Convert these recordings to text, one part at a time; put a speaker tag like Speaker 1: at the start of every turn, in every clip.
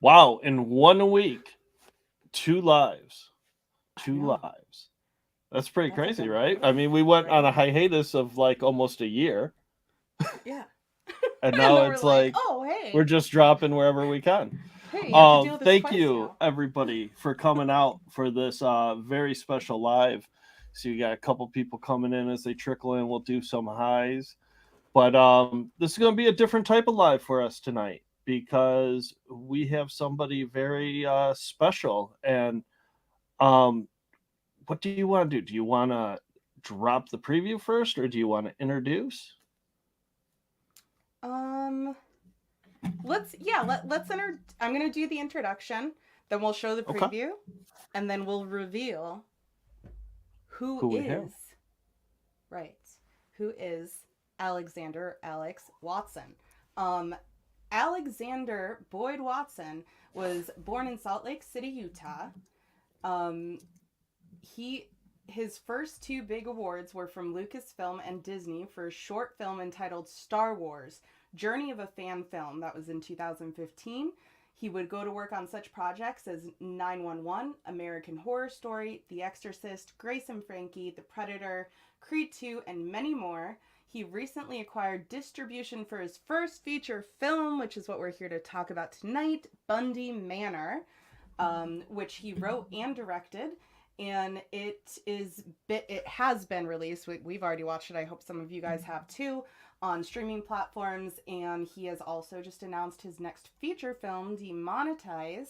Speaker 1: Wow, in 1 week, two lives. Two
Speaker 2: know.
Speaker 1: lives. That's pretty
Speaker 2: That's a
Speaker 1: crazy,
Speaker 2: good
Speaker 1: right? I
Speaker 2: number,
Speaker 1: mean, we went on a
Speaker 2: right?
Speaker 1: hiatus of like almost a year,
Speaker 2: Yeah.
Speaker 1: and
Speaker 2: And
Speaker 1: now
Speaker 2: then we're
Speaker 1: it's
Speaker 2: like,
Speaker 1: like
Speaker 2: oh,
Speaker 1: we're
Speaker 2: hey,
Speaker 1: just dropping wherever we can.
Speaker 2: hey, you have to deal with this
Speaker 1: Thank
Speaker 2: twice
Speaker 1: you
Speaker 2: now.
Speaker 1: everybody for coming out for this very special live. So you got a couple people coming in as they trickle in. We'll do some highs, but this is going to be a different type of live for us tonight because we have somebody very special. And um, what do you want to do? Do you want to drop the preview first, or do you want to introduce?
Speaker 2: Um, let's enter. I'm gonna do the introduction, then we'll show the
Speaker 1: Okay,
Speaker 2: preview, and then we'll reveal who
Speaker 1: who we have?
Speaker 2: is right, who is Alexander Alex Watson. Um, Alexander Boyd Watson was born in Salt Lake City, Utah. Um, he his first two big awards were from Lucasfilm and Disney for a short film entitled Star Wars: Journey of a Fan Film. That was in 2015. He would go to work on such projects as 911, American Horror Story, The Exorcist, Grace and Frankie, The Predator, Creed 2, and many more. He recently acquired distribution for his first feature film, which is what we're here to talk about tonight, Bundy Manor, which he wrote and directed. And it has been released. We've already watched it. I hope some of you guys have too, on streaming platforms. And he has also just announced his next feature film, Demonetize,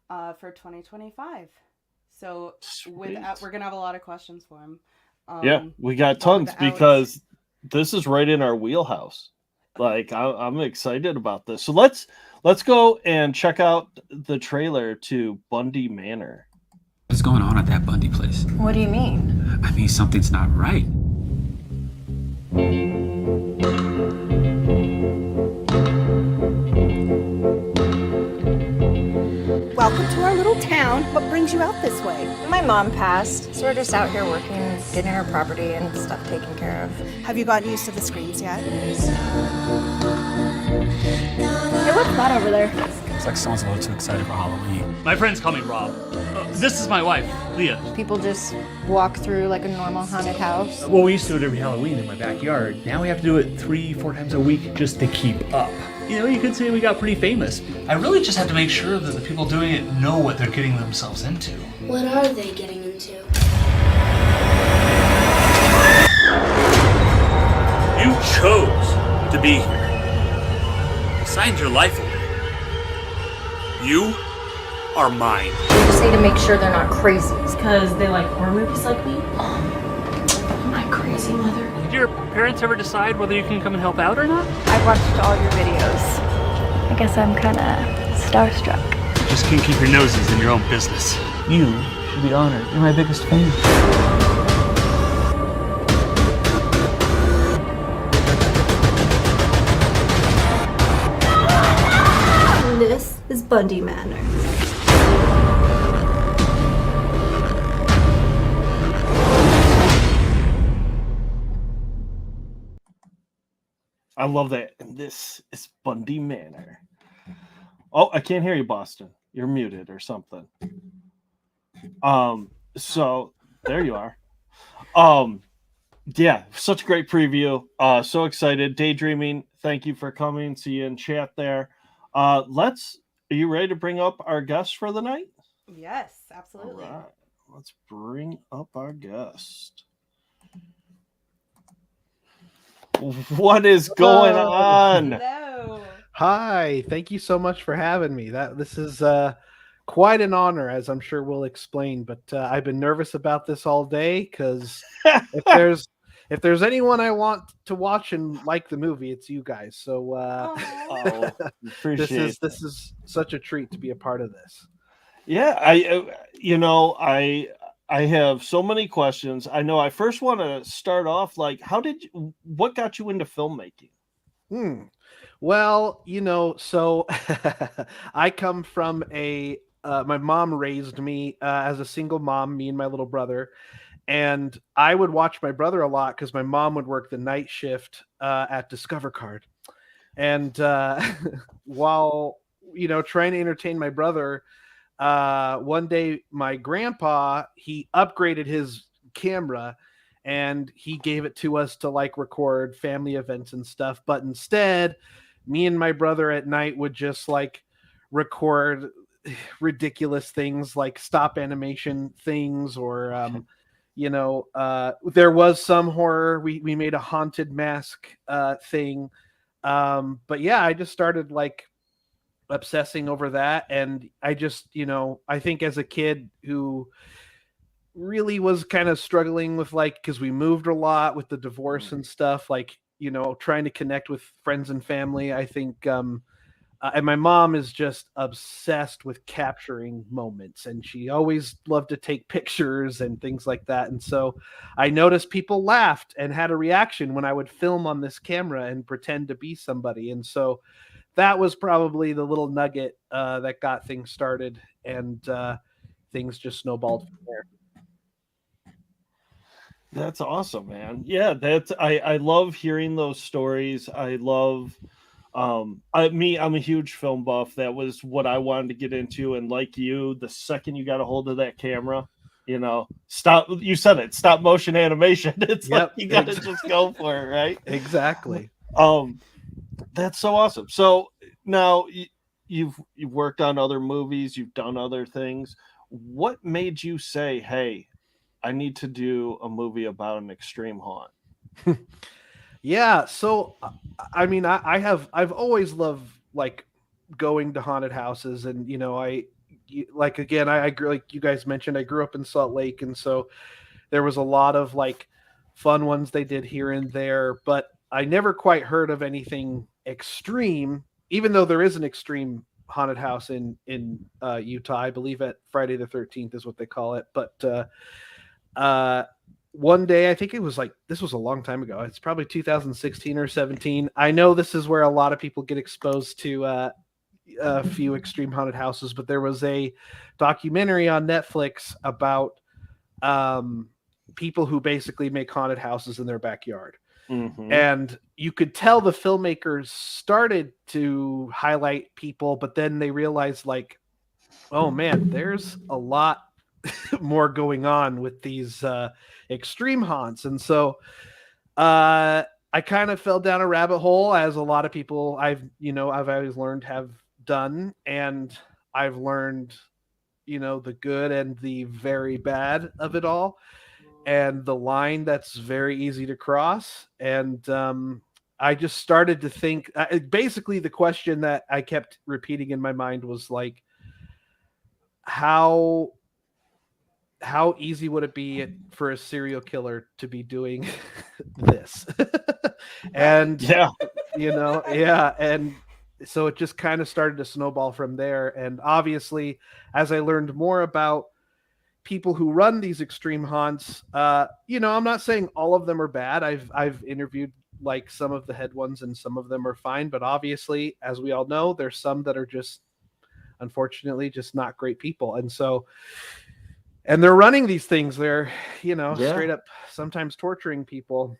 Speaker 2: for 2025. So with
Speaker 1: Sweet.
Speaker 2: we're gonna have a lot of questions for him.
Speaker 1: Yeah, we got
Speaker 2: But
Speaker 1: tons
Speaker 2: without
Speaker 1: because this is right in our wheelhouse. Like I'm excited about this. So let's go and check out the trailer to Bundy Manor.
Speaker 3: What's going on at that Bundy place?
Speaker 4: What do you mean?
Speaker 3: I mean, something's not right.
Speaker 5: Welcome to our little town. What brings you out this way?
Speaker 4: My mom passed, so we're just out here working, getting her property and stuff taken care of.
Speaker 5: Have you gotten used to the screams yet?
Speaker 4: Hey, what's that over there?
Speaker 3: It's like someone's a little too excited for Halloween.
Speaker 6: My friends call me Rob. This is my wife, Leah.
Speaker 4: People just walk through like a normal haunted house.
Speaker 6: Well, we used to do it every Halloween in my backyard. Now we have to do it 3-4 times a week just to keep up. You know, you could say we got pretty famous. I really just have to make sure that the people doing it know what they're getting themselves into.
Speaker 7: What are they getting into?
Speaker 6: You chose to be here. You signed your life away. You are mine.
Speaker 4: We just need to make sure they're not crazy.
Speaker 8: Because they like horror movies like me? Am I crazy, mother?
Speaker 6: Did your parents ever decide whether you can come and help out or not?
Speaker 4: I've watched all your videos. I guess I'm kind of starstruck.
Speaker 6: You just can't keep your noses in your own business. You should be honored. You're my biggest fan.
Speaker 7: This is Bundy Manor.
Speaker 1: I love that. And this is Bundy Manor. Oh, I can't hear you, Boston. You're muted or something. So there you are. Yeah, such a great preview. So excited. Daydreaming, thank you for coming. See you in chat there. Are you ready to bring up our guest for the night?
Speaker 2: yes, absolutely.
Speaker 1: All right. Let's bring up our guest. What is going on?
Speaker 2: Hello.
Speaker 9: Hi, thank you so much for having me. This is quite an honor, as I'm sure we'll explain. But I've been nervous about this all day because if there's anyone I want to watch and like the movie, it's you guys. So
Speaker 1: Appreciate
Speaker 9: this is such a treat to be a part of this.
Speaker 1: Yeah, I have so many questions. I know I first want to start off like what got you into filmmaking?
Speaker 9: Well, so I come from my mom raised me as a single mom, me and my little brother. And I would watch my brother a lot because my mom would work the night shift at Discover Card. And while trying to entertain my brother, one day my grandpa, he upgraded his camera and he gave it to us to like record family events and stuff. But instead, me and my brother at night would just like record ridiculous things like stop animation things, or there was some horror. We made a haunted mask thing. But yeah, I just started like obsessing over that. And I just, I think as a kid who really was kind of struggling with like, because we moved a lot with the divorce and stuff, like, trying to connect with friends and family. I think, and my mom is just obsessed with capturing moments, and she always loved to take pictures and things like that. And so I noticed people laughed and had a reaction when I would film on this camera and pretend to be somebody. And so that was probably the little nugget that got things started, and things just snowballed from there.
Speaker 1: That's awesome, man. Yeah, I love hearing those stories. I love I'm a huge film buff. That was what I wanted to get into. And like you, the second you got a hold of that camera, you said it, stop motion animation. It's like you gotta just go for it, right?
Speaker 9: Exactly.
Speaker 1: That's so awesome. So now you've worked on other movies, you've done other things. What made you say, hey, I need to do a movie about an extreme haunt?
Speaker 9: Yeah, so I mean, I've always loved like going to haunted houses, and I grew, like you guys mentioned, I grew up in Salt Lake, and so there was a lot of like fun ones they did here and there, but I never quite heard of anything extreme, even though there is an extreme haunted house in Utah. I believe at Friday the 13th is what they call it. But one day, I think this was a long time ago. It's probably 2016 or 17. I know this is where a lot of people get exposed to a few extreme haunted houses, but there was a documentary on Netflix about people who basically make haunted houses in their backyard. Mm-hmm. And you could tell the filmmakers started to highlight people, but then they realized like, oh man, there's a lot more going on with these extreme haunts. And so I kind of fell down a rabbit hole, as a lot of people I've always learned have done. And I've learned, the good and the very bad of it all, and the line that's very easy to cross. And I just started to think, basically the question that I kept repeating in my mind was like, how easy would it be for a serial killer to be doing this? And and so it just kind of started to snowball from there. And obviously, as I learned more about people who run these extreme haunts, I'm not saying all of them are bad. I've interviewed like some of the head ones, and some of them are fine, but obviously, as we all know, there's some that are just, unfortunately, just not great people. And so, and they're running these things. They're, straight up sometimes torturing people.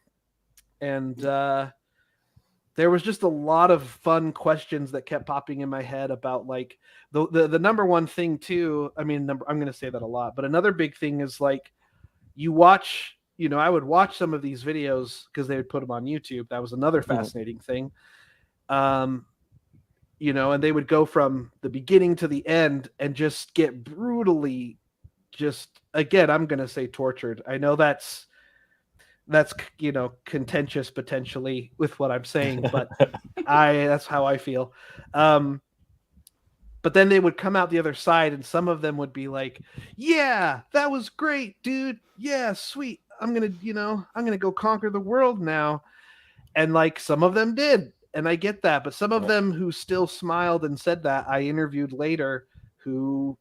Speaker 9: And there was just a lot of fun questions that kept popping in my head about like the number one thing too. I mean, I'm going to say that a lot, but another big thing is like you watch, I would watch some of these videos because they would put them on YouTube. That was another fascinating thing. And they would go from the beginning to the end and just get brutally, just, again, I'm going to say tortured. I know that's contentious potentially with what I'm saying, but that's how I feel. But then they would come out the other side, and some of them would be like, yeah, that was great, dude. Yeah, sweet. I'm going to go conquer the world now. And like some of them did. And I get that. But some of them who still smiled and said that, I interviewed later, who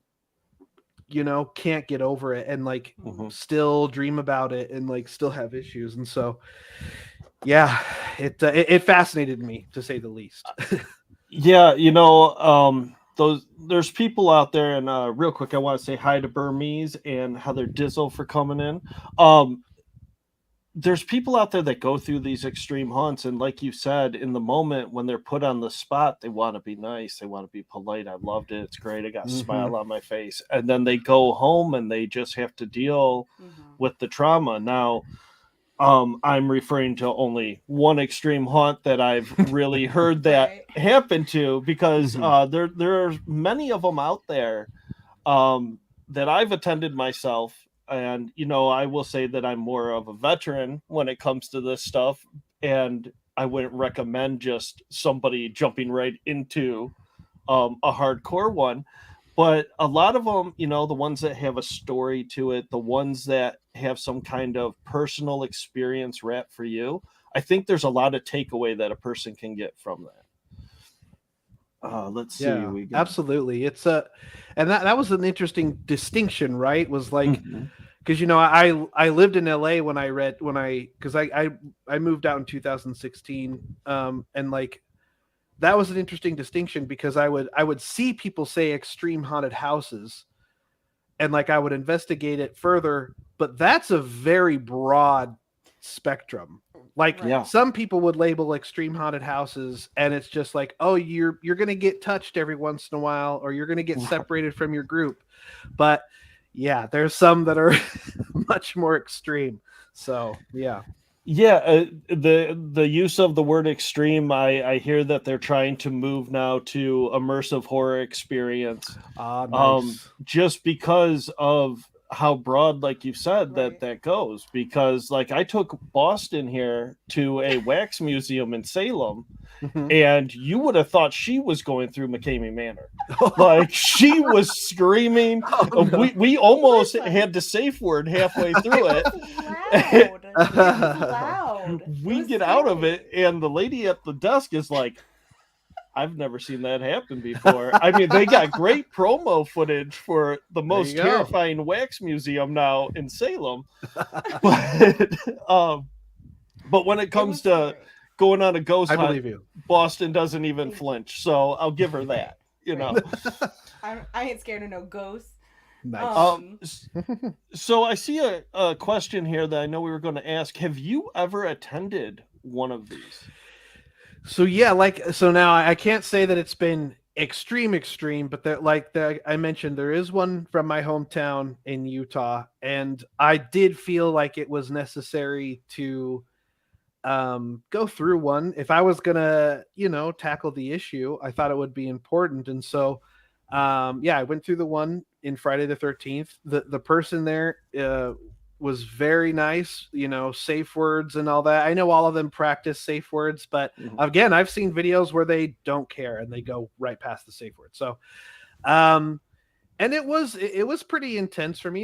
Speaker 9: can't get over it and like still dream about it and like still have issues. And so, yeah, it fascinated me, to say the least.
Speaker 1: Yeah. There's people out there, and real quick, I want to say hi to Burmese and Heather Dizzle for coming in. there's people out there that go through these extreme haunts, and like you said, in the moment when they're put on the spot, they want to be nice, they want to be polite. I loved it, it's great, I got a smile on my face, and then they go home and they just have to deal with the trauma. Now, I'm referring to only one extreme haunt that I've really heard that happen to, because there are many of them out there that I've attended myself. And, I will say that I'm more of a veteran when it comes to this stuff. And I wouldn't recommend just somebody jumping right into a hardcore one. But a lot of them, the ones that have a story to it, the ones that have some kind of personal experience wrapped for you, I think there's a lot of takeaway that a person can get from that. Let's see.
Speaker 9: Yeah, absolutely. It's and that was an interesting distinction, right? Was like, because I lived in LA when I moved out in 2016, and like that was an interesting distinction, because I would see people say extreme haunted houses, and like I would investigate it further, but that's a very broad spectrum. Like some people would label extreme haunted houses, and it's just like, oh, you're going to get touched every once in a while, or you're going to get separated from your group. But yeah, there's some that are much more extreme. So yeah. The use of the word extreme, I hear that they're trying to move now to immersive horror experience. Nice.
Speaker 1: Just because of how broad, like you said, that goes. Because like I took Boston here to a wax museum in Salem, and you would have thought she was going through McCamey Manor. Like she was screaming. We almost had the safe word halfway through it.
Speaker 2: It was loud.
Speaker 1: We get out of it, and the lady at the desk is like, I've never seen that happen before. I mean, they got great promo footage for the most terrifying wax museum now in Salem. But when it comes to going on a ghost hunt,
Speaker 9: believe you.
Speaker 1: Boston doesn't even flinch. So I'll give her that,
Speaker 2: I ain't scared of no ghosts.
Speaker 9: Nice.
Speaker 1: So I see a question here that I know we were going to ask. Have you ever attended one of these?
Speaker 9: So yeah, so now I can't say that it's been extreme, but I mentioned, there is one from my hometown in Utah, and I did feel like it was necessary to go through one. If I was gonna, tackle the issue, I thought it would be important. And so I went through the one in Friday the 13th. The person there was very nice, safe words and all that. I know all of them practice safe words, but again, I've seen videos where they don't care and they go right past the safe word. So, and it was pretty intense for me,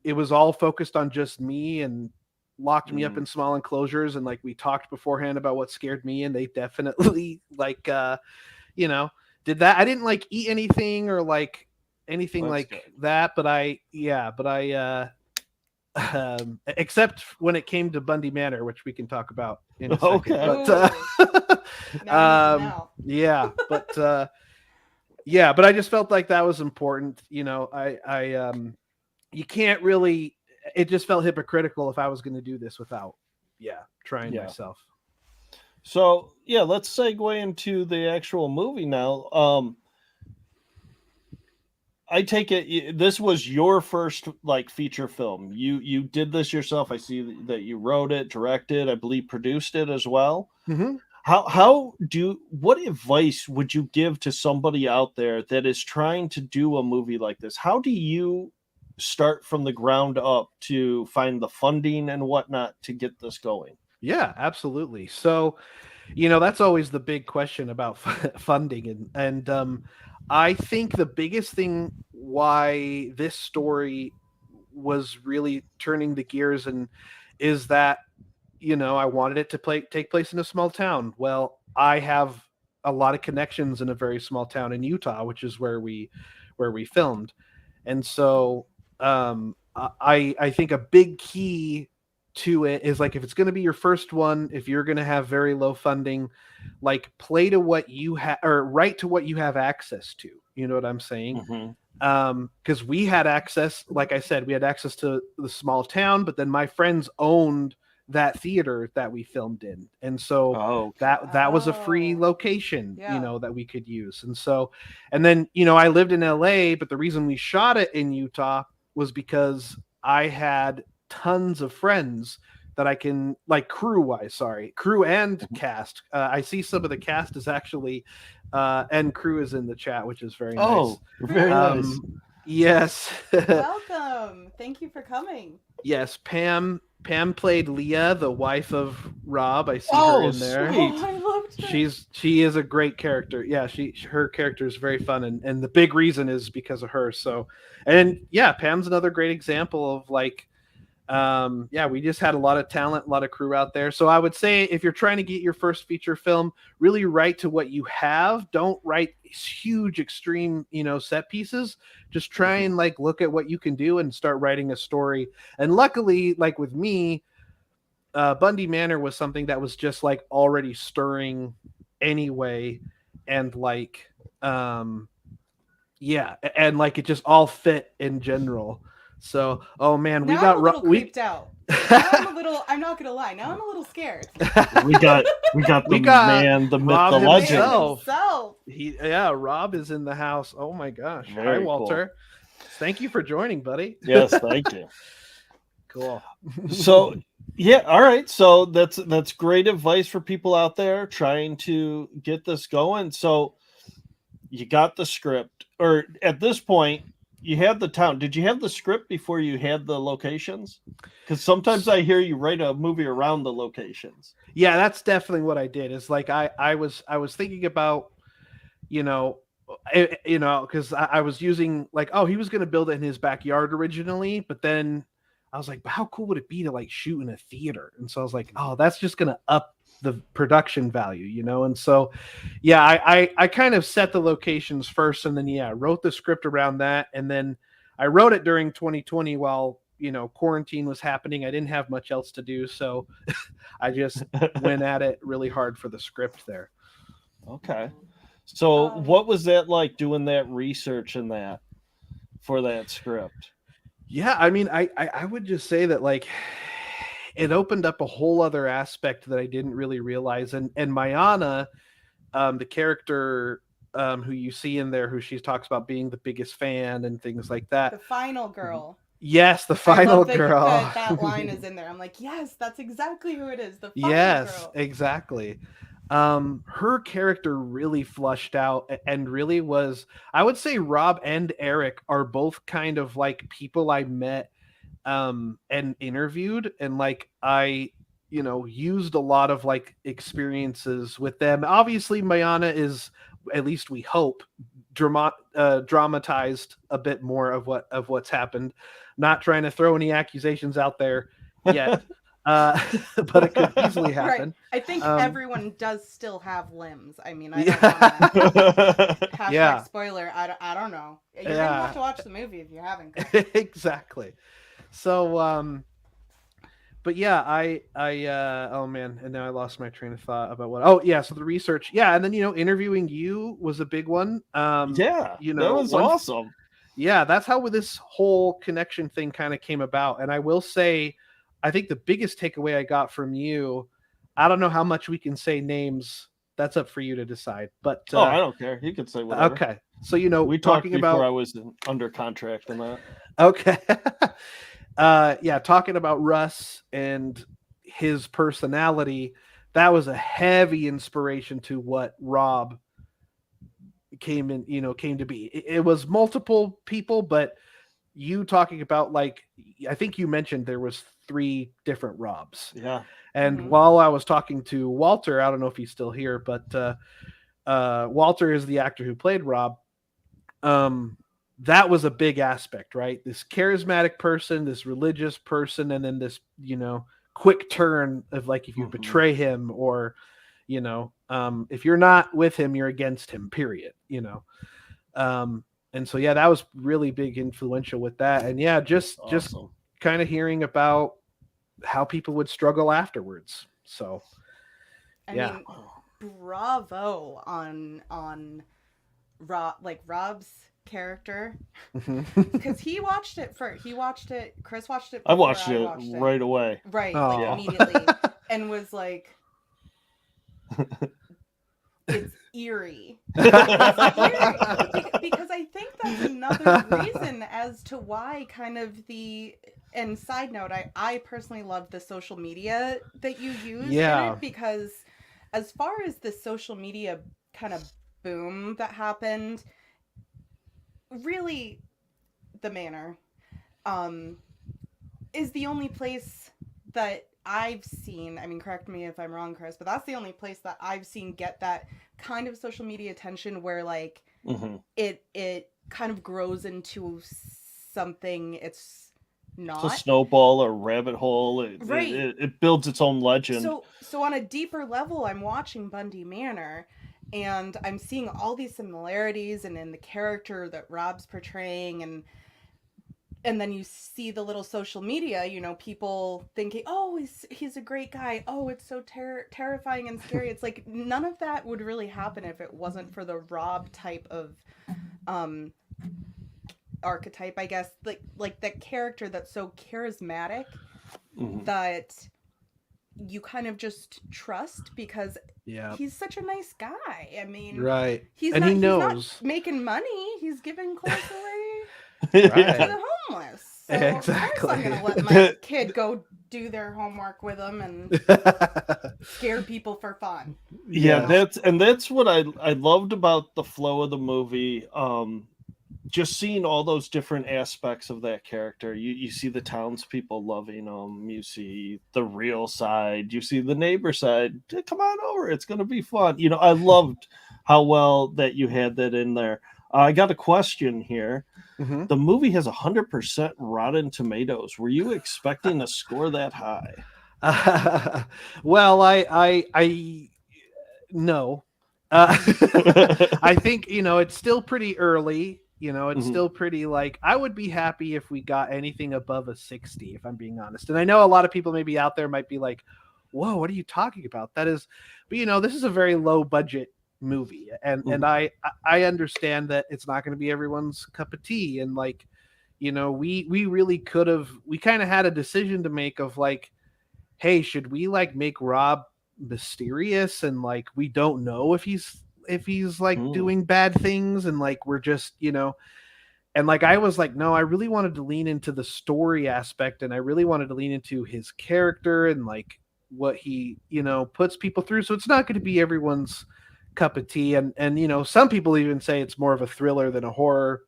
Speaker 9: it was all focused on just me, and locked me up in small enclosures. And like, we talked beforehand about what scared me, and they definitely did that. I didn't eat anything or anything that, but I except when it came to Bundy Manor, which we can talk about in a second. But I just felt like that was important. You can't really, it just felt hypocritical if I was going to do this without trying myself.
Speaker 1: So let's segue into the actual movie now. I take it this was your first feature film. You did this yourself. I see that you wrote it, directed, I believe produced it as well. What advice would you give to somebody out there that is trying to do a movie like this? How do you start from the ground up to find the funding and whatnot to get this going?
Speaker 9: Yeah, absolutely. So, that's always the big question about funding. And I think the biggest thing why this story was really turning the gears is that, I wanted it to take place in a small town. Well, I have a lot of connections in a very small town in Utah, which is where we filmed. And so I think a big key to it is if it's going to be your first one, if you're going to have very low funding, play to what you have, or write to what you have access to. You know what I'm saying? because we had access, like I said, we had access to the small town, but then my friends owned that theater that we filmed in, and so that was a free location, that we could use. And so, and then I lived in LA, but the reason we shot it in Utah was because I had tons of friends that I can, like, crew and cast. I see some of the cast is actually and crew is in the chat, which is very nice.
Speaker 1: Oh, very nice.
Speaker 9: Yes.
Speaker 2: Welcome. Thank you for coming.
Speaker 9: Yes, Pam played Leah, the wife of Rob. I see her in there.
Speaker 1: Sweet.
Speaker 2: Oh, I loved her.
Speaker 9: She is a great character. Yeah, her character is very fun, and the big reason is because of her. So, and yeah, Pam's another great example of, like, we just had a lot of talent, a lot of crew out there. So I would say, if you're trying to get your first feature film, really write to what you have. Don't write huge extreme set pieces. Just try and, like, look at what you can do and start writing a story. And luckily, like with me, Bundy Manor was something that was just, like, already stirring anyway, and like and like it just all fit in general. So, oh man,
Speaker 2: now I'm a little creeped out. I'm not gonna lie. Now I'm a little scared.
Speaker 1: we got the man, the myth,
Speaker 9: Rob
Speaker 1: the legend.
Speaker 2: Himself.
Speaker 9: Rob is in the house. Oh my gosh.
Speaker 1: Very
Speaker 9: Hi, Walter.
Speaker 1: cool.
Speaker 9: Thank you for joining, buddy.
Speaker 1: Yes, thank you.
Speaker 9: Cool.
Speaker 1: So, yeah, all right. So that's great advice for people out there trying to get this going. So you got the script, or at this point, you had the town. Did you have the script before you had the locations? Because sometimes I hear you write a movie around the locations.
Speaker 9: Yeah, that's definitely what I did. Is like I was thinking about, because I was using, like, he was going to build it in his backyard originally, but then I was like, but how cool would it be to, like, shoot in a theater? And so I was like, that's just going to up the production value, and so I kind of set the locations first, and then wrote the script around that. And then I wrote it during 2020 while quarantine was happening. I didn't have much else to do, so I just went at it really hard for the script there.
Speaker 1: Okay, so what was that like, doing that research and that for that script?
Speaker 9: Yeah, I mean, I would just say that, like, it opened up a whole other aspect that I didn't really realize. And Mayana, the character who you see in there, who she talks about being the biggest fan and things like that.
Speaker 2: The final girl.
Speaker 9: Yes, the final girl.
Speaker 2: That line is in there. I'm like, yes, that's exactly who it is. The final girl.
Speaker 9: Yes, exactly. Her character really flushed out and really was, I would say Rob and Eric are both kind of like people I met and interviewed, and like I used a lot of, like, experiences with them. Obviously Mayana is, at least we hope, dramatized a bit more of what's happened. Not trying to throw any accusations out there yet. But it could easily happen.
Speaker 2: Right. I think everyone does still have limbs. I mean, I don't know. Spoiler. I don't know. You're gonna have to watch the movie if you haven't.
Speaker 9: Exactly. So, but yeah, I oh man, and now I lost my train of thought about what. Oh yeah, so the research, and then interviewing you was a big one.
Speaker 1: That was awesome.
Speaker 9: Yeah, that's how this whole connection thing kind of came about. And I will say, I think the biggest takeaway I got from you, I don't know how much we can say names. That's up for you to decide. But
Speaker 1: I don't care. You can say whatever.
Speaker 9: Okay. So
Speaker 1: we talked before I was under contract on that.
Speaker 9: Okay. Talking about Russ and his personality, that was a heavy inspiration to what Rob came to be. It was multiple people, but you talking about, like, I think you mentioned there was 3 different Robs.
Speaker 1: Yeah.
Speaker 9: And while I was talking to Walter, I don't know if he's still here, but Walter is the actor who played Rob. That was a big aspect, right? This charismatic person, this religious person, and then this, quick turn of, like, if you betray him, or, if you're not with him, you're against him, period, and so, that was really big influential with that. And just kind of hearing about how people would struggle afterwards. So,
Speaker 2: I mean, bravo on Rob, like, Rob's character
Speaker 9: Mhm.
Speaker 2: because he watched it first. Chris watched it.
Speaker 1: I
Speaker 2: before
Speaker 1: watched
Speaker 2: I
Speaker 1: it
Speaker 2: watched it.
Speaker 1: right away.
Speaker 2: Right,
Speaker 9: Oh.
Speaker 2: like immediately, and was like, it's eerie. It's eerie because I think that's another reason as to why kind of and side note, I personally love the social media that you use in it, because as far as the social media kind of boom that happened, really the manor is the only place that I've seen, I mean, correct me if I'm wrong, Chris, but that's the only place that I've seen get that kind of social media attention where like it kind of grows into something it's not.
Speaker 1: It's a snowball or rabbit hole. It builds its own legend.
Speaker 2: So on a deeper level, I'm watching Bundy Manor and I'm seeing all these similarities and in the character that Rob's portraying, and then you see the little social media, you know, people thinking, oh, he's a great guy. Oh, it's so terrifying and scary. It's like none of that would really happen if it wasn't for the Rob type of archetype, I guess. Like that character that's so charismatic that you kind of just trust because he's such a nice guy. I mean, he's not making money. He's giving clothes away to the homeless. So
Speaker 9: exactly.
Speaker 2: Of course I'm gonna let my kid go do their homework with him and scare people for fun.
Speaker 1: Yeah, that's what I loved about the flow of the movie. Just seeing all those different aspects of that character. You see the townspeople loving him. You see the real side. You see the neighbor side. Come on over. It's going to be fun. You know, I loved how well that you had that in there. I got a question here. The movie has 100% Rotten Tomatoes. Were you expecting a score that high?
Speaker 9: Well, I no. I think, you know, it's still pretty early. You know, it's still pretty like, I would be happy if we got anything above a 60, if I'm being honest. And I know a lot of people maybe out there might be like, whoa, what are you talking about? That is, but you know, this is a very low budget movie. And I understand that it's not going to be everyone's cup of tea. And like, you know, we really could have, we kind of had a decision to make of like, hey, should we like make Rob mysterious and like we don't know if he's like doing bad things and like we're just, you know, and like I was like, no, I really wanted to lean into the story aspect and I really wanted to lean into his character and like what he, you know, puts people through. So it's not going to be everyone's cup of tea. And you know, some people even say it's more of a thriller than a horror.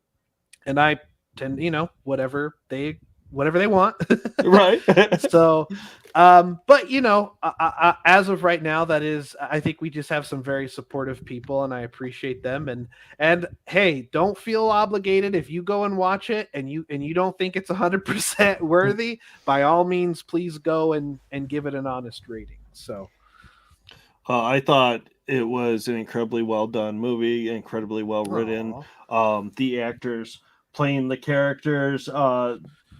Speaker 9: And I tend, you know, whatever they want.
Speaker 1: Right.
Speaker 9: So but you know, as of right now, that is, I think we just have some very supportive people and I appreciate them. And hey, don't feel obligated if you go and watch it and you don't think it's 100% worthy, by all means, please go and give it an honest rating. So
Speaker 1: I thought it was an incredibly well done movie, incredibly well written. The actors playing the characters,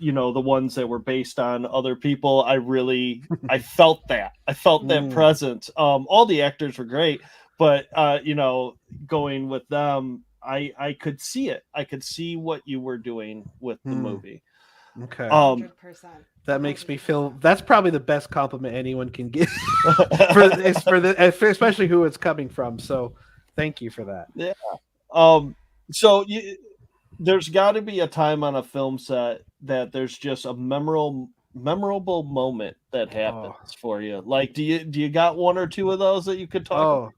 Speaker 1: you know, the ones that were based on other people. I felt that. I felt that presence. All the actors were great, but you know, going with them, I could see it. I could see what you were doing with the movie.
Speaker 9: Okay.
Speaker 2: 100%.
Speaker 9: That makes me feel, that's probably the best compliment anyone can give especially who it's coming from. So thank you for that.
Speaker 1: Yeah. So there's got to be a time on a film set that there's just a memorable moment that happens for you. Like, do you got one or two of those that you could talk about?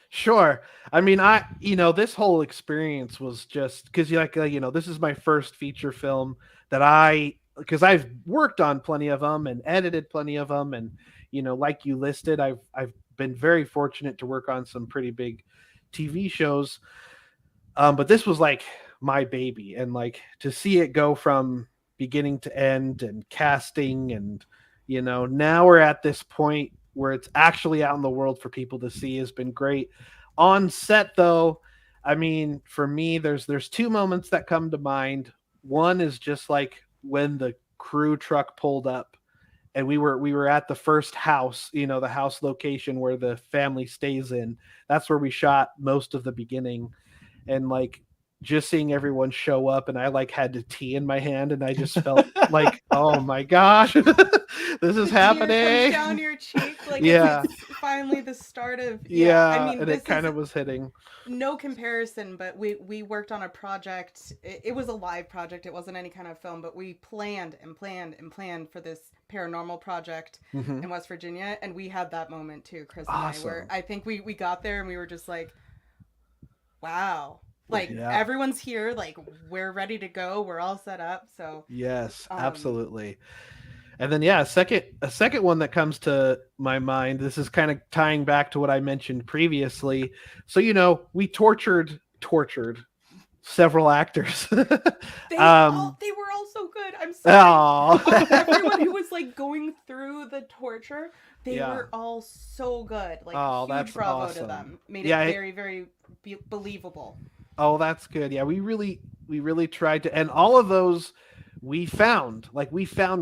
Speaker 9: Sure. I mean, you know, this whole experience was just because you know, this is my first feature film that because I've worked on plenty of them and edited plenty of them. And, you know, like you listed, I've been very fortunate to work on some pretty big TV shows. But this was like my baby, and like to see it go from beginning to end and casting, and you know, now we're at this point where it's actually out in the world for people to see has been great. On set though, I mean, for me, there's two moments that come to mind. One is just like when the crew truck pulled up and we were at the first house, you know, the house location where the family stays in. That's where we shot most of the beginning. And like, just seeing everyone show up, and I like had the tea in my hand, and I just felt like, oh my gosh, this is happening.
Speaker 2: Tear comes down your cheek, like it's finally the start of. I mean,
Speaker 9: and it kind of was hitting.
Speaker 2: No comparison, but we worked on a project. It was a live project. It wasn't any kind of film, but we planned for this paranormal project in West Virginia, and we had that moment too, Chris and I, where I think we got there and we were just like, wow. Like everyone's here, like we're ready to go, we're all set up. So
Speaker 9: yes, absolutely. And then a second one that comes to my mind, this is kind of tying back to what I mentioned previously. So we tortured several actors.
Speaker 2: They were all so good. I'm sorry. Everyone who was like going through the torture, they were all so good. Like huge
Speaker 9: that's
Speaker 2: bravo
Speaker 9: awesome.
Speaker 2: to them. Made it very, very believable.
Speaker 9: Oh, that's good. Yeah, we really tried to, and all of those we found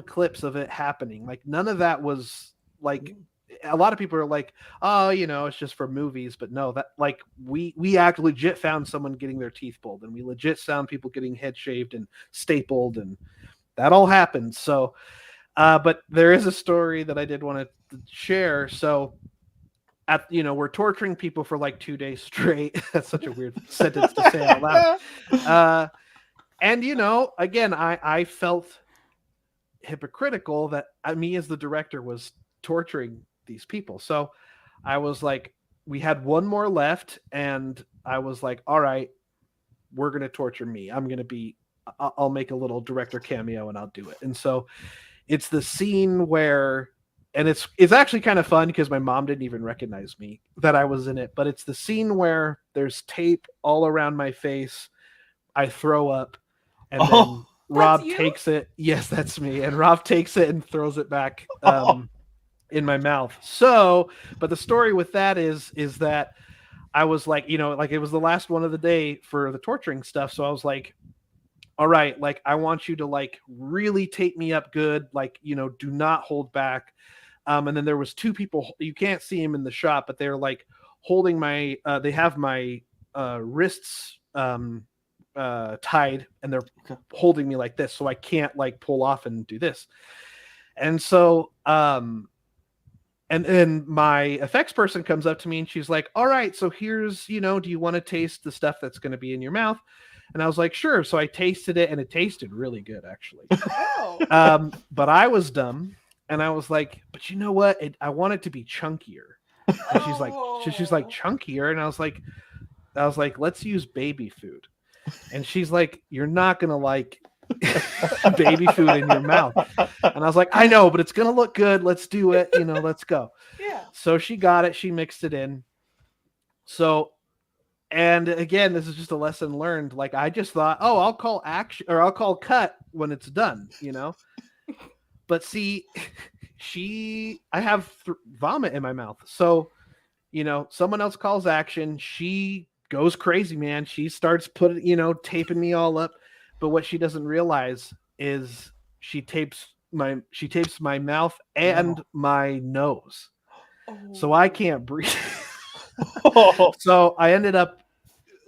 Speaker 9: clips of it happening. Like none of that was like, a lot of people are like, oh, it's just for movies, but no, that like we legit found someone getting their teeth pulled, and we legit found people getting head shaved and stapled, and that all happened. So, but there is a story that I did want to share. So we're torturing people for like 2 days straight. That's such a weird sentence to say out loud. And again, I felt hypocritical that me as the director was torturing these people. So I was like, we had one more left, and I was like, all right, we're going to torture me. I'll make a little director cameo and I'll do it. And so it's the scene where, and it's actually kind of fun because my mom didn't even recognize me that I was in it, but it's the scene where there's tape all around my face. I throw up, and then Rob takes it. Yes, that's me. And Rob takes it and throws it back in my mouth. So, but the story with that is that I was like, like it was the last one of the day for the torturing stuff. So I was like, all right, like I want you to like really take me up good. Like, do not hold back. And then there was two people, you can't see him in the shot, but they're like holding my, they have my wrists tied, and they're holding me like this. So I can't like pull off and do this. And so, and then my effects person comes up to me and she's like, all right, so here's, do you want to taste the stuff that's going to be in your mouth? And I was like, sure. So I tasted it, and it tasted really good, actually. But I was dumb. And I was like, but you know what? I want it to be chunkier. And she's like, chunkier. And I was like, let's use baby food. And she's like, you're not going to like baby food in your mouth. And I was like, I know, but it's going to look good. Let's do it. Let's go. Yeah. So she got it. She mixed it in. So, and again, this is just a lesson learned. Like, I just thought, oh, I'll call action, or I'll call cut when it's done, But see, I have vomit in my mouth. So, someone else calls action. She goes crazy, man. She starts taping me all up. But what she doesn't realize is she tapes my mouth and my nose. So I can't breathe. So I ended up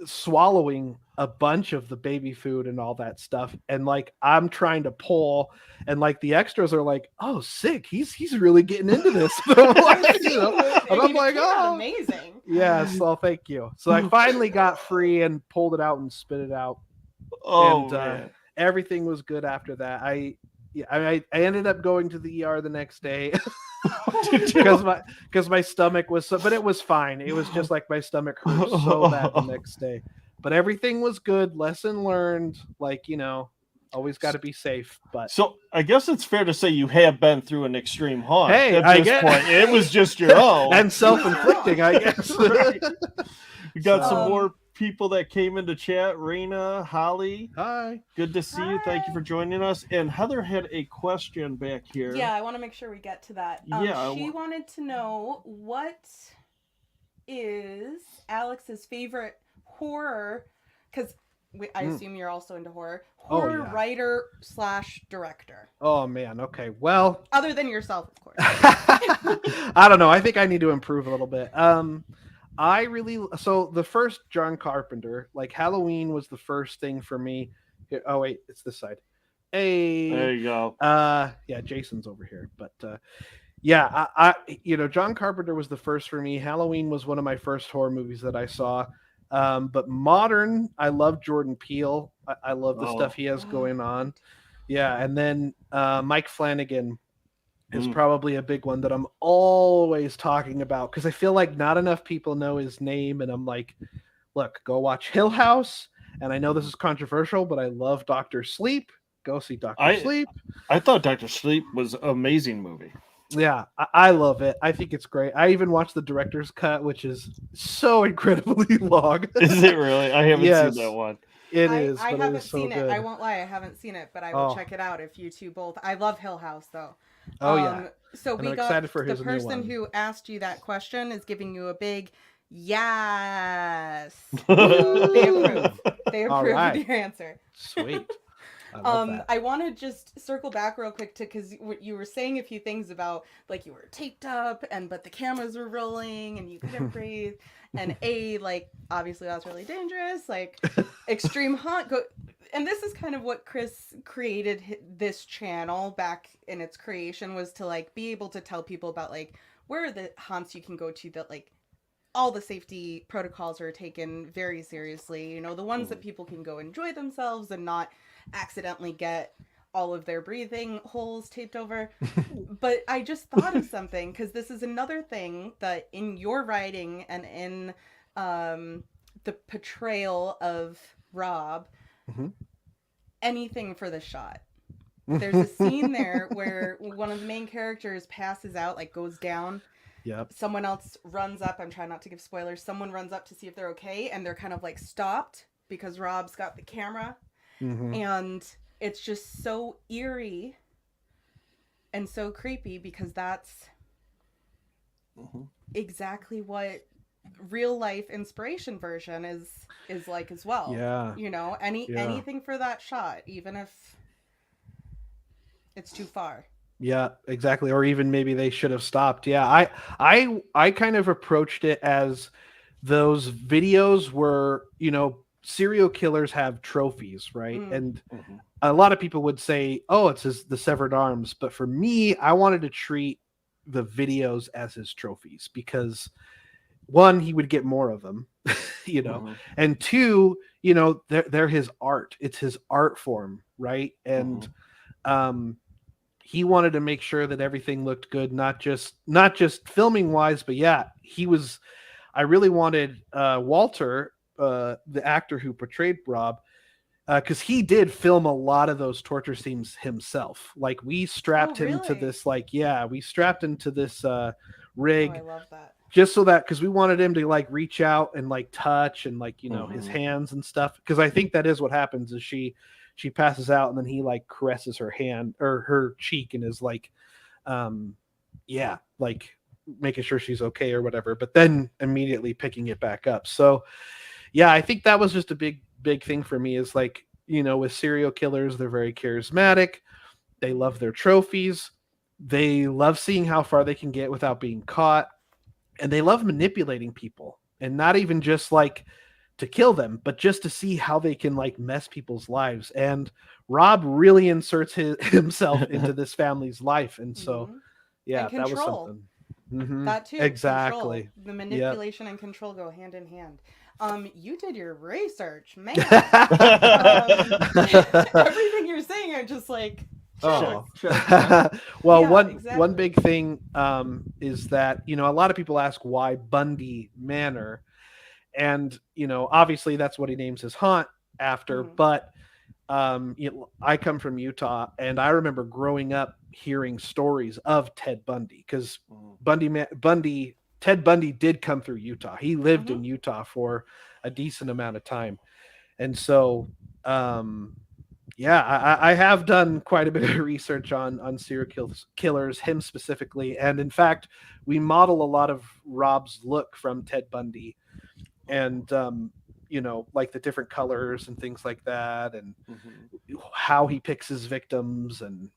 Speaker 9: swallowing a bunch of the baby food and all that stuff, and like I'm trying to pull, and like the extras are like, oh, sick, he's really getting into this. And I'm like, oh,
Speaker 2: amazing.
Speaker 9: Yes, well, thank you. So I finally got free and pulled it out and spit it out. And everything was good after that. I ended up going to the ER the next day because my stomach was but it was fine. It was just like my stomach hurt so bad the next day. But everything was good. Lesson learned. Like, always got to be safe. But
Speaker 1: so I guess it's fair to say you have been through an extreme haunt.
Speaker 9: Hey,
Speaker 1: at this point, it was just your own
Speaker 9: and self-inflicting, I guess.
Speaker 1: Right. We got some more people that came into chat. Raina, Holly,
Speaker 9: hi,
Speaker 1: good to see you. Thank you for joining us. And Heather had a question back here.
Speaker 2: Yeah, I want to make sure we get to that. She wanted to know, what is Alex's favorite horror, because I assume you're also into horror writer / director.
Speaker 9: Oh man, okay, well,
Speaker 2: other than yourself, of course.
Speaker 9: I don't know, I think I need to improve a little bit. So the first John Carpenter, like Halloween was the first thing for me. Here, oh wait, it's this side. Hey,
Speaker 1: There you go.
Speaker 9: Yeah, Jason's over here, but yeah, I John Carpenter was the first for me. Halloween was one of my first horror movies that I saw. But modern, I love Jordan Peele. I love the stuff he has going on. Yeah, and then Mike Flanagan is probably a big one that I'm always talking about because I feel like not enough people know his name, and I'm like, look, go watch Hill House. And I know this is controversial, but I love Dr. Sleep. Go see Dr. Sleep.
Speaker 1: I thought Dr. Sleep was an amazing movie.
Speaker 9: Yeah, I love it. I think it's great. I even watched the director's cut, which is so incredibly long.
Speaker 1: Is it really? I haven't seen that one.
Speaker 9: It is.
Speaker 2: I
Speaker 9: but
Speaker 2: haven't
Speaker 9: it is so
Speaker 2: seen
Speaker 9: good.
Speaker 2: it. I won't lie, I haven't seen it, but I will check it out if you two both. I love Hill House though.
Speaker 9: Oh yeah.
Speaker 2: So
Speaker 9: And
Speaker 2: we
Speaker 9: I'm
Speaker 2: got
Speaker 9: excited for
Speaker 2: the
Speaker 9: his new
Speaker 2: person
Speaker 9: one.
Speaker 2: who asked you that question is giving you a big yes. They approve. They
Speaker 9: All
Speaker 2: approve
Speaker 9: right.
Speaker 2: of your answer.
Speaker 9: Sweet. I love that.
Speaker 2: I want to just circle back real quick to because you were saying a few things about like you were taped up but the cameras were rolling and you couldn't breathe and like obviously that's really dangerous, like extreme haunt and this is kind of what Chris created this channel back in its creation, was to like be able to tell people about like where are the haunts you can go to that like all the safety protocols are taken very seriously, the ones that people can go enjoy themselves and not accidentally get all of their breathing holes taped over. But I just thought of something, because this is another thing that in your writing and in the portrayal of Rob, anything for the shot. There's a scene there where one of the main characters passes out, like goes down.
Speaker 9: Yep.
Speaker 2: Someone else runs up. I'm trying not to give spoilers. Someone runs up to see if they're okay, and they're kind of like stopped because Rob's got the camera. And it's just so eerie and so creepy because that's exactly what real life inspiration version is like as well.
Speaker 9: Yeah.
Speaker 2: Anything for that shot, even if it's too far.
Speaker 9: Yeah, exactly. Or even maybe they should have stopped. Yeah, I kind of approached it as those videos were, serial killers have trophies, right? And a lot of people would say, oh, it's the severed arms. But for me, I wanted to treat the videos as his trophies because one, he would get more of them, and two, they're his art. It's his art form, right? And he wanted to make sure that everything looked good, not just filming wise, but yeah, I really wanted Walter, the actor who portrayed Rob, because he did film a lot of those torture scenes himself. Like we strapped him to this, rig.
Speaker 2: Oh, I love that.
Speaker 9: Just so that, because we wanted him to like reach out and like touch and like, his hands and stuff. Because I think that is what happens is she passes out and then he like caresses her hand or her cheek and is like, like making sure she's okay or whatever, but then immediately picking it back up. So yeah, I think that was just a big thing for me is like, with serial killers, they're very charismatic. They love their trophies. They love seeing how far they can get without being caught. And they love manipulating people, and not even just like to kill them, but just to see how they can like mess people's lives. And Rob really inserts himself into this family's life. And so, yeah,
Speaker 2: and
Speaker 9: that was something.
Speaker 2: That too.
Speaker 9: Exactly.
Speaker 2: Control. The manipulation and control go hand in hand. You did your research, man. Everything you're saying are just like,
Speaker 9: well,
Speaker 2: yeah,
Speaker 9: one big thing is that a lot of people ask why Bundy Manor, and obviously that's what he names his haunt after. But I come from Utah, and I remember growing up hearing stories of Ted Bundy because Ted Bundy did come through Utah. He lived in Utah for a decent amount of time, and so. I have done quite a bit of research on serial killers, him specifically. And in fact, we model a lot of Rob's look from Ted Bundy and, like the different colors and things like that and how he picks his victims. And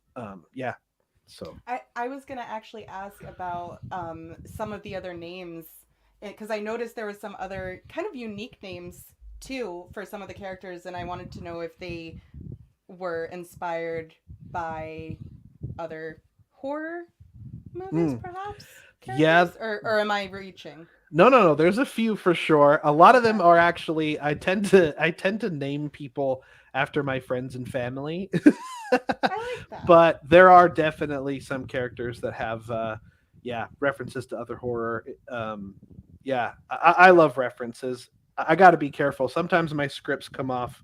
Speaker 9: so
Speaker 2: I was going to actually ask about some of the other names because I noticed there was some other kind of unique names too for some of the characters, and I wanted to know if they were inspired by other horror movies, perhaps.
Speaker 9: Yeah.
Speaker 2: Or am I reaching?
Speaker 9: No. There's a few for sure. A lot of them are actually. I tend to name people after my friends and family.
Speaker 2: I like that.
Speaker 9: But there are definitely some characters that have, references to other horror. I love references. I got to be careful. Sometimes my scripts come off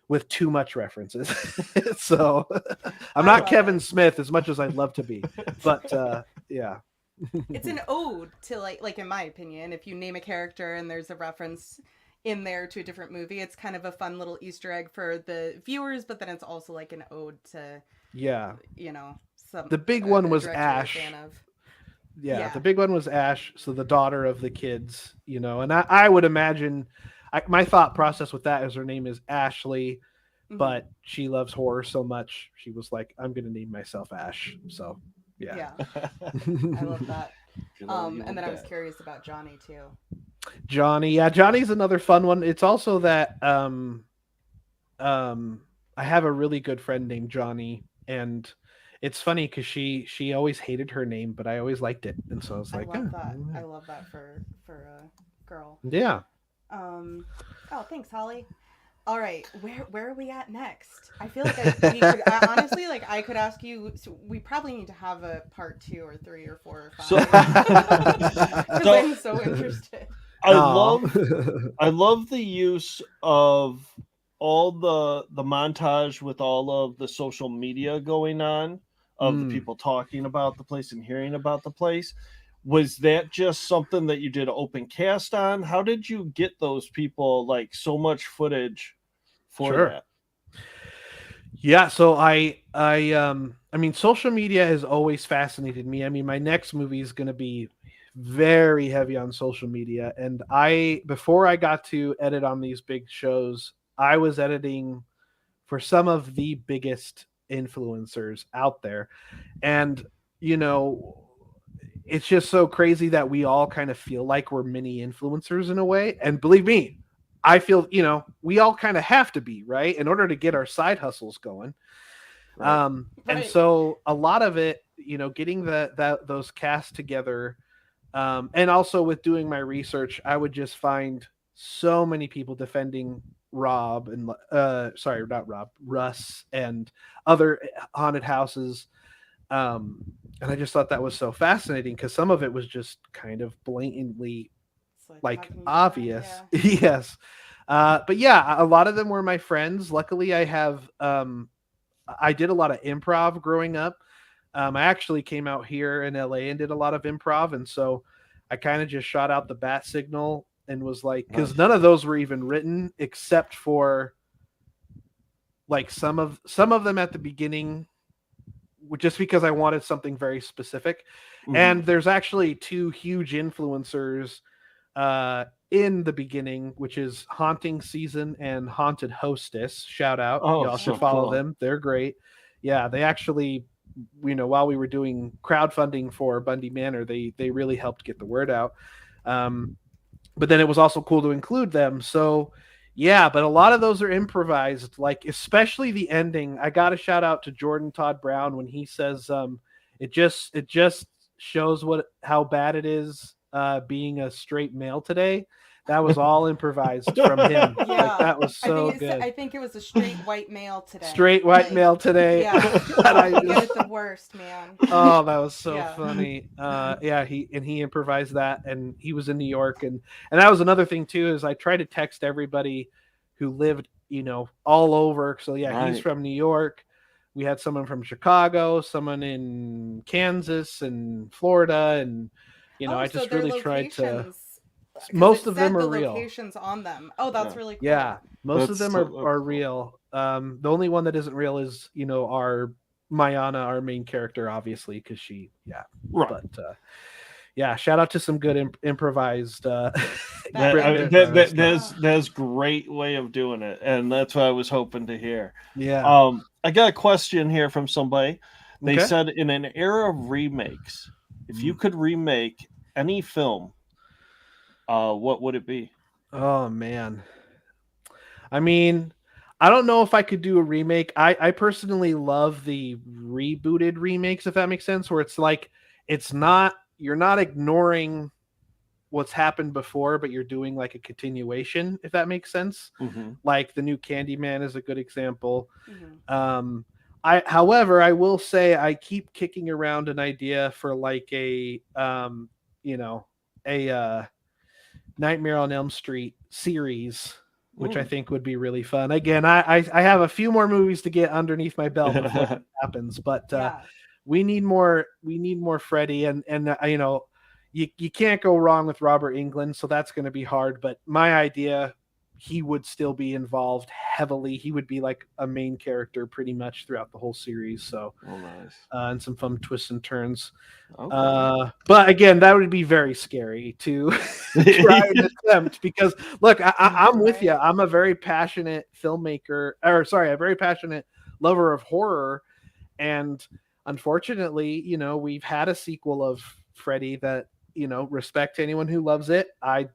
Speaker 9: with too much references. So I'm not Kevin Smith as much as I'd love to be. But yeah.
Speaker 2: It's an ode to like in my opinion, if you name a character and there's a reference in there to a different movie, it's kind of a fun little Easter egg for the viewers, but then it's also like an ode to
Speaker 9: the big one was Ash. Yeah, the big one was Ash, so the daughter of the kids, and I would imagine my thought process with that is her name is Ashley, but she loves horror so much she was like, I'm gonna name myself Ash. So yeah.
Speaker 2: I love that. And then I was curious about Johnny too.
Speaker 9: Johnny's another fun one. It's also that I have a really good friend named Johnny, and it's funny because she always hated her name, but I always liked it, and so I was like,
Speaker 2: I love that for a girl.
Speaker 9: Yeah.
Speaker 2: Thanks, Holly. All right, where are we at next? I feel like honestly, like I could ask you. So we probably need to have a part 2 or 3 or 4 or 5. Because I'm so interested.
Speaker 1: I love the use of all the montage with all of the social media going on of the people talking about the place and hearing about the place. Was that just something that you did open cast on? How did you get those people like so much footage for that?
Speaker 9: Yeah, so I mean, social media has always fascinated me. I mean, my next movie is going to be very heavy on social media, and before I got to edit on these big shows, I was editing for some of the biggest influencers out there, and it's just so crazy that we all kind of feel like we're mini influencers in a way. And believe me, I feel, we all kind of have to be, right, in order to get our side hustles going. Right. And so a lot of it, getting those casts together, and also with doing my research, I would just find so many people defending Russ and other haunted houses. And I just thought that was so fascinating because some of it was just kind of blatantly like obvious. Yeah. Yes. But yeah, a lot of them were my friends. Luckily I have, I did a lot of improv growing up. I actually came out here in LA and did a lot of improv. And so I kind of just shot out the bat signal and was like, because none of those were even written except for like some of them at the beginning, just because I wanted something very specific. And there's actually 2 huge influencers in the beginning, which is Haunting Season and Haunted Hostess. Shout out. Y'all should follow them. They're great. Yeah, they actually, while we were doing crowdfunding for Bundy Manor, they really helped get the word out. But then it was also cool to include them. So yeah, but a lot of those are improvised, like especially the ending. I got to shout out to Jordan Todd Brown when he says it just shows how bad it is being a straight male today. That was all improvised from him.
Speaker 2: Yeah.
Speaker 9: Like, that was so good.
Speaker 2: I think it was a straight white male today.
Speaker 9: Straight white male today.
Speaker 2: Yeah. You get it the worst, man.
Speaker 9: Oh, that was so funny. He improvised that, and he was in New York, and that was another thing too, is I tried to text everybody who lived, all over. So yeah, he's from New York. We had someone from Chicago, someone in Kansas and Florida, and I just really tried to. Most of them are real.
Speaker 2: Locations on them. Oh, that's really cool.
Speaker 9: Yeah, most of them are real. The only one that isn't real is our Mayana, our main character, obviously, because she right. But shout out to some good improvised.
Speaker 1: That's great way of doing it, and that's what I was hoping to hear.
Speaker 9: Yeah.
Speaker 1: I got a question here from somebody. They said in an era of remakes, if you could remake any film, what would it be?
Speaker 9: Oh man. I mean, I don't know if I could do a remake. I personally love the rebooted remakes, if that makes sense, where it's like you're not ignoring what's happened before, but you're doing like a continuation, if that makes sense.
Speaker 1: Mm-hmm.
Speaker 9: Like the new Candyman is a good example.
Speaker 2: Mm-hmm.
Speaker 9: However, I will say I keep kicking around an idea for like a Nightmare on Elm Street series, which I think would be really fun. Again, I have a few more movies to get underneath my belt before that happens, but we need more Freddy, and you can't go wrong with Robert Englund, so that's going to be hard. But my idea, he would still be involved heavily. He would be like a main character pretty much throughout the whole series. So,
Speaker 1: nice.
Speaker 9: And some fun twists and turns.
Speaker 1: Okay.
Speaker 9: But again, that would be very scary to try and attempt, because look, I'm with you. I'm a very passionate a very passionate lover of horror. And unfortunately, we've had a sequel of Freddy that, respect to anyone who loves it. I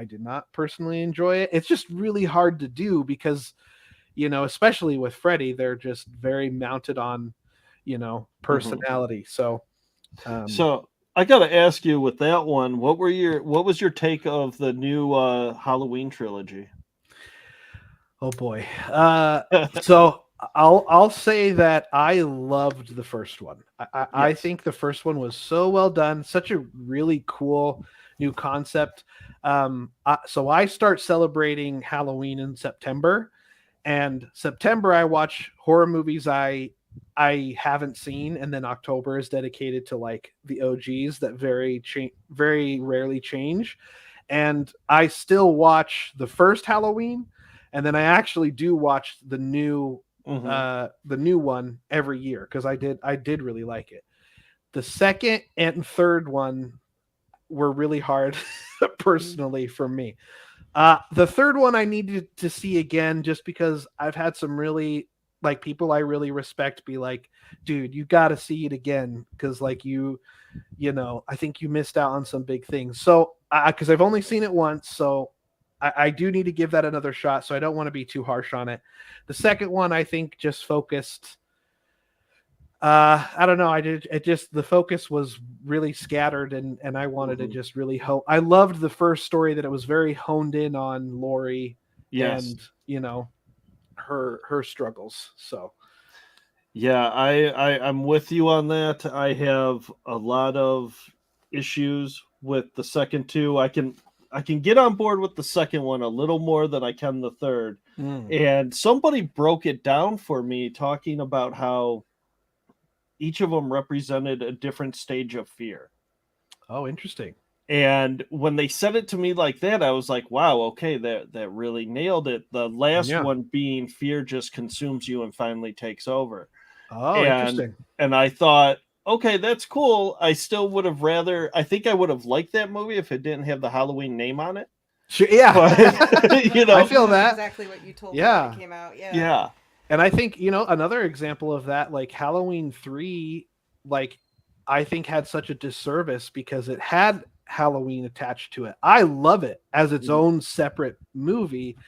Speaker 9: did not personally enjoy it. It's just really hard to do because, especially with Freddy, they're just very mounted on, personality. So
Speaker 1: I got to ask you with that one, what was your take of the new Halloween trilogy?
Speaker 9: Oh boy. So I'll say that I loved the first one. I think the first one was so well done, such a really cool new concept. So I start celebrating Halloween in September, and September I watch horror movies I haven't seen, and then October is dedicated to like the OGs that very rarely change. And I still watch the first Halloween, and then I actually do watch the new one every year because I did really like it. The second and third one were really hard personally for me. The third one I needed to see again just because I've had some really like people I really respect be like, dude, you got to see it again because like I think you missed out on some big things. So because I've only seen it once, so I do need to give that another shot. So I don't want to be too harsh on it. The second one I think just focused. I don't know. The focus was really scattered and I wanted to just really I loved the first story that it was very honed in on Lori and, her struggles. So.
Speaker 1: Yeah, I'm with you on that. I have a lot of issues with the second two. I can get on board with the second one a little more than I can the third. And somebody broke it down for me talking about how each of them represented a different stage of fear.
Speaker 9: Oh, interesting.
Speaker 1: And when they said it to me like that, I was like, wow, okay, that really nailed it. The last one being fear just consumes you and finally takes over.
Speaker 9: Oh, interesting.
Speaker 1: And I thought, okay, that's cool. I still would have I think I would have liked that movie if it didn't have the Halloween name on it.
Speaker 9: Sure, yeah.
Speaker 1: But,
Speaker 9: I feel that.
Speaker 2: Exactly what you told me when it came out.
Speaker 1: Yeah.
Speaker 9: And I think, another example of that, like Halloween 3, like I think had such a disservice because it had Halloween attached to it. I love it as its own separate movie.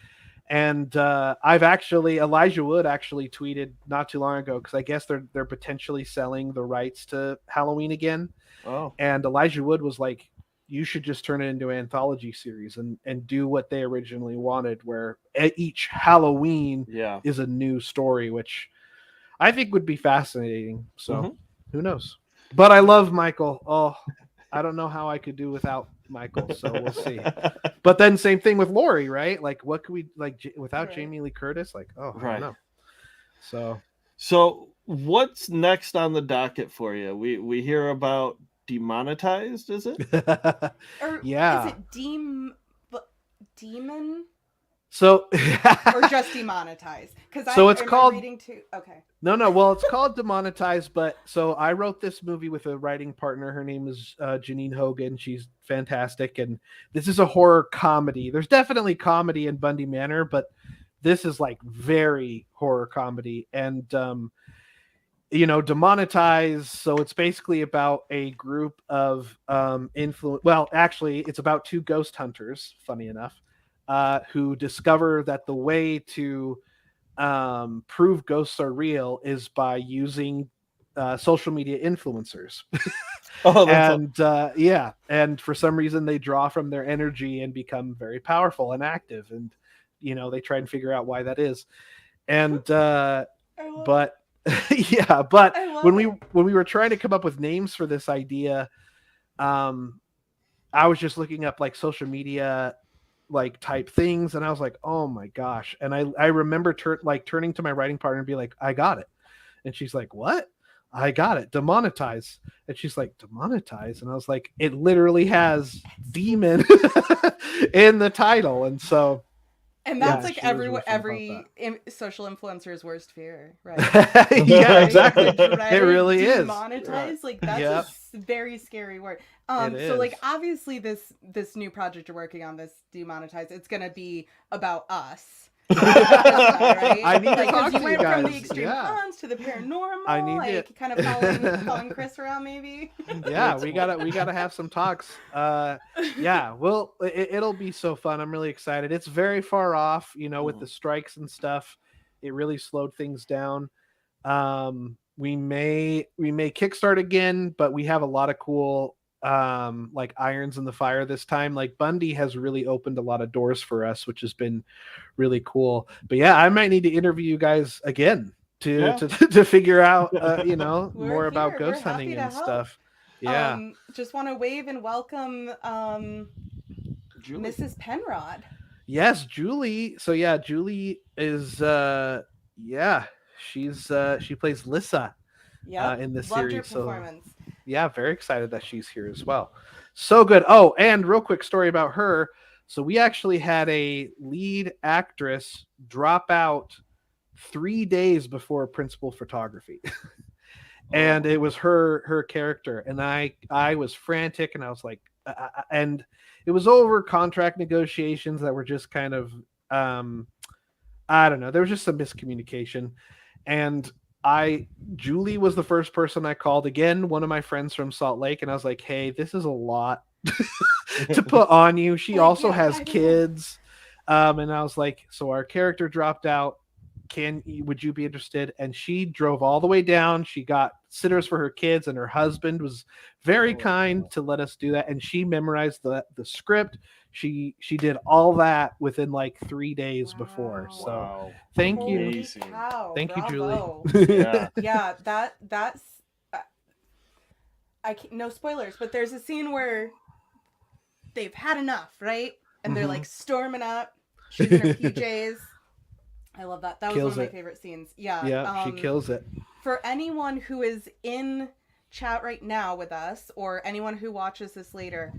Speaker 9: And Elijah Wood actually tweeted not too long ago, because I guess they're potentially selling the rights to Halloween again.
Speaker 1: Oh.
Speaker 9: And Elijah Wood was like, you should just turn it into an anthology series and do what they originally wanted, where each Halloween is a new story, which I think would be fascinating. So who knows? But I love Michael. Oh, I don't know how I could do without Michael. So we'll see. But then same thing with Lori, right? Like what could we without Jamie Lee Curtis? Like, I don't know.
Speaker 1: So what's next on the docket for you? We hear about Demonetized, is it?
Speaker 2: Or
Speaker 9: yeah.
Speaker 2: Is it demon?
Speaker 9: So
Speaker 2: or just demonetized? Because
Speaker 9: it's called
Speaker 2: reading too. Okay.
Speaker 9: No. Well, it's called Demonetized, but so I wrote this movie with a writing partner. Her name is Janine Hogan. She's fantastic, and this is a horror comedy. There's definitely comedy in Bundy Manor, but this is like very horror comedy, and demonetize. So it's basically about a group of influence. Well, actually, it's about two ghost hunters, funny enough, who discover that the way to prove ghosts are real is by using social media influencers. And for some reason they draw from their energy and become very powerful and active, and they try and figure out why that is. And but when we were trying to come up with names for this idea, I was just looking up like social media like type things, and I was like, oh my gosh. And I remember turning to my writing partner and be like, I got it. And she's like, what? I got it. Demonetize. And she's like, demonetize? And I was like, it literally has demon in the title. And so
Speaker 2: and that's like every social influencer's worst fear, right?
Speaker 9: Yeah, exactly. It really is.
Speaker 2: Demonetize, like that's a very scary word. So like obviously this new project you're working on, this demonetize, it's gonna be about us. Right?
Speaker 9: I need to talk to you
Speaker 2: went
Speaker 9: guys.
Speaker 2: From the extreme haunts to the paranormal.
Speaker 9: I need
Speaker 2: like kind of following Chris around, maybe.
Speaker 9: Yeah, we gotta have some talks. Yeah, well, it'll be so fun. I'm really excited. It's very far off, with the strikes and stuff. It really slowed things down. We may kickstart again, but we have a lot of cool like irons in the fire this time. Like Bundy has really opened a lot of doors for us, which has been really cool. But yeah, I might need to interview you guys again to figure out more about ghost hunting and stuff. Yeah.
Speaker 2: Just want to wave and welcome Mrs. Penrod.
Speaker 9: Yes, Julie. So yeah, Julie is she plays Lissa in this
Speaker 2: Loved
Speaker 9: series.
Speaker 2: your performance.
Speaker 9: So yeah, very excited that she's here as well. So good. Oh, and real quick story about her. So we actually had a lead actress drop out 3 days before principal photography. And it was her character. And I was frantic, and I was like, and it was over contract negotiations that were just kind of, I don't know. There was just some miscommunication. And Julie was the first person I called, again, one of my friends from Salt Lake. And I was like, hey, this is a lot to put on you. She also has kids. And I was like, so our character dropped out. Would you be interested? And she drove all the way down. She got sitters for her kids, and her husband was very kind to let us do that. And she memorized the script. She did all that within like 3 days before. So thank you. Thank you, Julie.
Speaker 2: Yeah, that's no spoilers, but there's a scene where they've had enough, right? And they're like storming up. She's in her PJs. I love that. That was one of my favorite scenes. Yeah.
Speaker 9: Yeah, she kills it. For
Speaker 2: anyone who is in chat right now with us, or anyone who watches this later,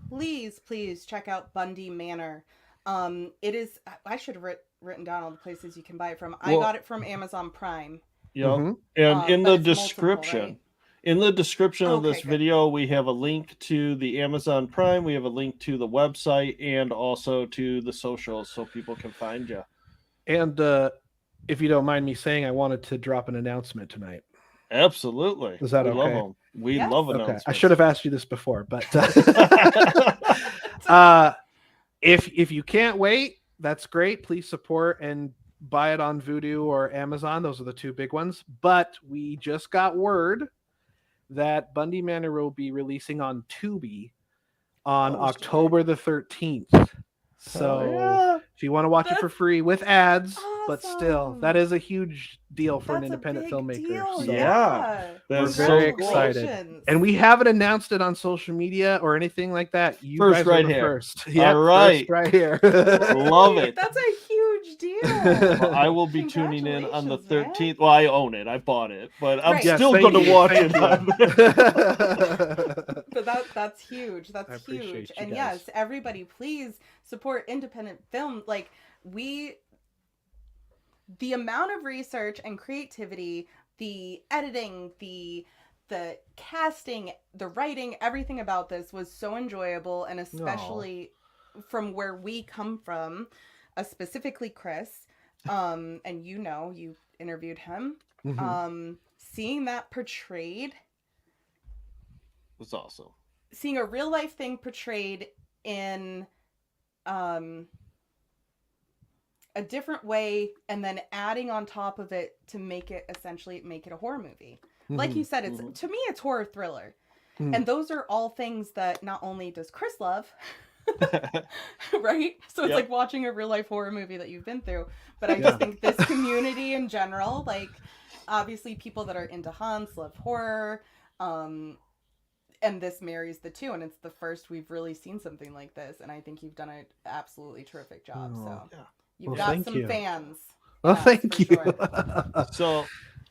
Speaker 2: please check out Bundy Manor. It is, I should have written down all the places you can buy it from. I got it from Amazon Prime.
Speaker 1: Yeah. And in the description, of this video, we have a link to the Amazon Prime. We have a link to the website and also to the socials so people can find you.
Speaker 9: And if you don't mind me saying, I wanted to drop an announcement tonight.
Speaker 1: Absolutely.
Speaker 9: Is that okay?
Speaker 1: Love them. We love announcements.
Speaker 9: I should have asked you this before, but if you can't wait, that's great. Please support and buy it on Vudu or Amazon. Those are the two big ones. But we just got word that Bundy Manor will be releasing on Tubi on October the 13th. So if you want to watch it for free with ads, but still, that is a huge deal for an independent filmmaker. So we're very excited. And we haven't announced it on social media or anything like that. You
Speaker 1: first
Speaker 9: guys
Speaker 1: right
Speaker 9: are the
Speaker 1: here.
Speaker 9: First. Yep,
Speaker 1: all right.
Speaker 9: First right here.
Speaker 1: Love it.
Speaker 2: That's a huge deal.
Speaker 1: Well, I will be tuning in on the 13th. Man. Well, I own it. I bought it. But I'm still going to watch it.
Speaker 2: But that's huge. That's huge. And yes, everybody, please support independent film. Like, the amount of research and creativity, the editing, the casting, the writing, everything about this was so enjoyable, and especially from where we come from, specifically Chris, and you interviewed him. Seeing that portrayed,
Speaker 1: It's awesome.
Speaker 2: seeing a real life thing portrayed in a different way, and then adding on top of it to make it a horror movie. Like you said, it's to me it's horror thriller. And those are all things that not only does Chris love, right? So it's like watching a real life horror movie that you've been through. But I just think this community in general, like obviously people that are into haunts love horror, and this marries the two, and it's the first we've really seen something like this, and I think you've done an absolutely terrific job. You've got some fans.
Speaker 9: Well, thank you.
Speaker 2: Sure.
Speaker 1: So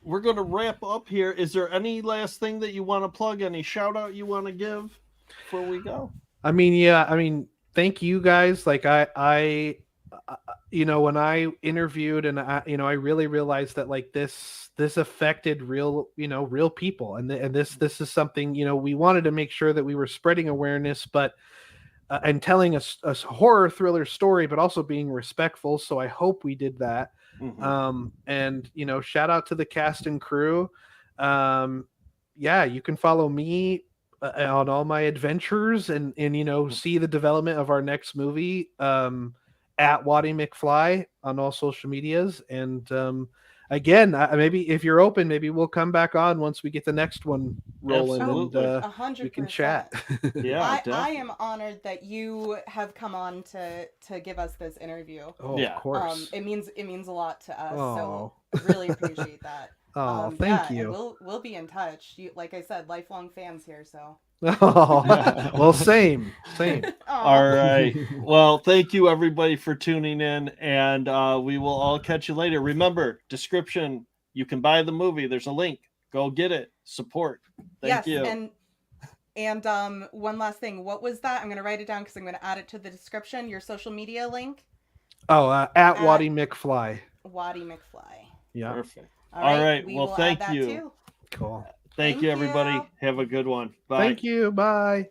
Speaker 1: we're going to wrap up here. Is there any last thing that you want to plug? Any shout out you want to give before we go?
Speaker 9: I mean, thank you guys. Like I when I interviewed and I really realized that like this affected real people. And this is something, we wanted to make sure that we were spreading awareness, but and telling a horror thriller story, but also being respectful. So I hope we did that. And shout out to the cast and crew. You can follow me on all my adventures and see the development of our next movie at Waddy McFly on all social medias. And again, maybe if you're open, maybe we'll come back on once we get the next one rolling.
Speaker 1: Absolutely.
Speaker 9: And
Speaker 2: 100%.
Speaker 9: we can chat.
Speaker 2: I am honored that you have come on to give us this interview.
Speaker 9: Oh, of course.
Speaker 2: It means a lot to us.
Speaker 9: Oh.
Speaker 2: So really appreciate that.
Speaker 9: Oh, thank you.
Speaker 2: And we'll be in touch. Like I said, lifelong fans here. So.
Speaker 9: Oh, well, same.
Speaker 1: All right. Well, thank you everybody for tuning in, and we will all catch you later. Remember, description, you can buy the movie. There's a link. Go get it. Support. Thank you.
Speaker 2: And one last thing. What was that? I'm going to write it down because I'm going to add it to the description. Your social media link?
Speaker 9: Oh, at Waddy McFly.
Speaker 2: Waddy McFly.
Speaker 9: Yeah.
Speaker 1: Perfect.
Speaker 2: All
Speaker 1: right.
Speaker 2: We
Speaker 1: Well,
Speaker 2: will
Speaker 1: thank
Speaker 2: add that
Speaker 1: you.
Speaker 2: too.
Speaker 9: Cool.
Speaker 1: Thank you, everybody. Have a good one. Bye.
Speaker 9: Thank you. Bye.